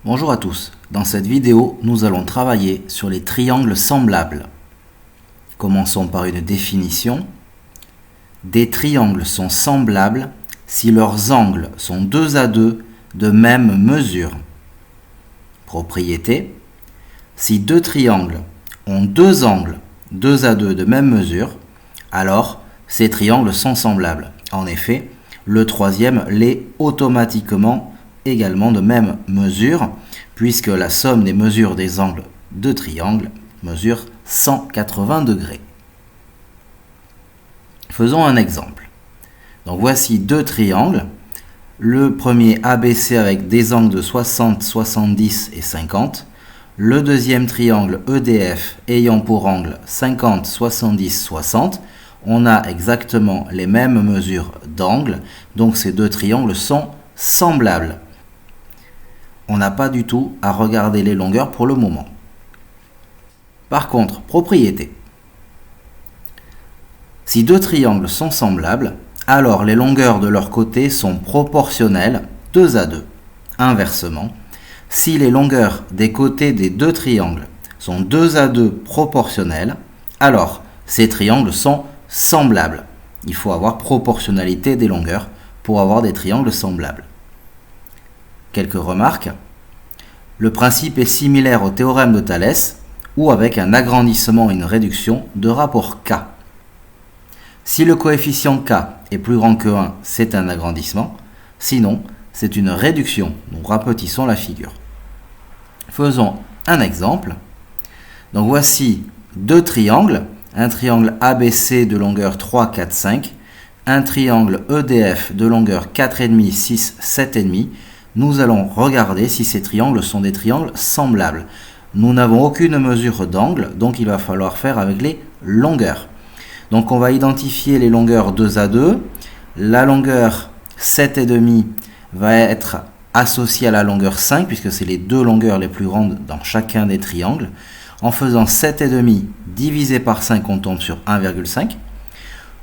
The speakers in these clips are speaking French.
Bonjour à tous, dans cette vidéo, nous allons travailler sur les triangles semblables. Commençons par une définition. Des triangles sont semblables si leurs angles sont 2 à 2 de même mesure. Propriété. Si deux triangles ont deux angles 2 à 2 de même mesure, alors ces triangles sont semblables. En effet, le troisième l'est automatiquement également de même mesure, puisque la somme des mesures des angles de triangle mesure 180 degrés. Faisons un exemple. Donc voici deux triangles. Le premier ABC avec des angles de 60, 70 et 50. Le deuxième triangle EDF ayant pour angle 50, 70, 60. On a exactement les mêmes mesures d'angle, donc ces deux triangles sont semblables. On n'a pas du tout à regarder les longueurs pour le moment. Par contre, propriété. Si deux triangles sont semblables, alors les longueurs de leurs côtés sont proportionnelles 2 à 2. Inversement, si les longueurs des côtés des deux triangles sont 2 à 2 proportionnelles, alors ces triangles sont semblables. Il faut avoir proportionnalité des longueurs pour avoir des triangles semblables. Quelques remarques. Le principe est similaire au théorème de Thalès ou avec un agrandissement et une réduction de rapport K. Si le coefficient K est plus grand que 1, c'est un agrandissement. Sinon, c'est une réduction. Nous rapetissons la figure. Faisons un exemple. Donc voici deux triangles. Un triangle ABC de longueur 3, 4, 5. Un triangle EDF de longueur 4,5, 6, 7,5. Nous allons regarder si ces triangles sont des triangles semblables. Nous n'avons aucune mesure d'angle, donc il va falloir faire avec les longueurs. Donc on va identifier les longueurs 2 à 2. La longueur 7,5 va être associée à la longueur 5, puisque c'est les deux longueurs les plus grandes dans chacun des triangles. En faisant 7,5 divisé par 5, on tombe sur 1,5.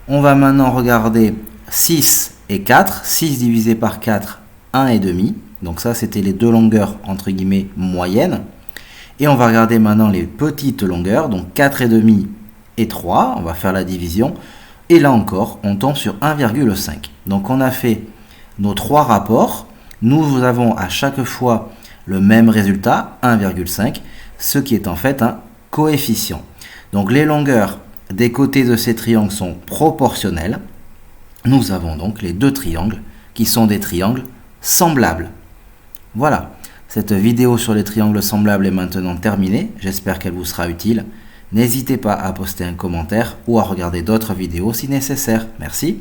On va maintenant regarder 6 et 4. 6 divisé par 4, 1,5. Donc ça, c'était les deux longueurs, entre guillemets, moyennes. Et on va regarder maintenant les petites longueurs, donc 4,5 et 3. On va faire la division. Et là encore, on tombe sur 1,5. Donc on a fait nos trois rapports. Nous avons à chaque fois le même résultat, 1,5, ce qui est en fait un coefficient. Donc les longueurs des côtés de ces triangles sont proportionnelles. Nous avons donc les deux triangles qui sont des triangles semblables. Voilà, cette vidéo sur les triangles semblables est maintenant terminée. J'espère qu'elle vous sera utile. N'hésitez pas à poster un commentaire ou à regarder d'autres vidéos si nécessaire. Merci.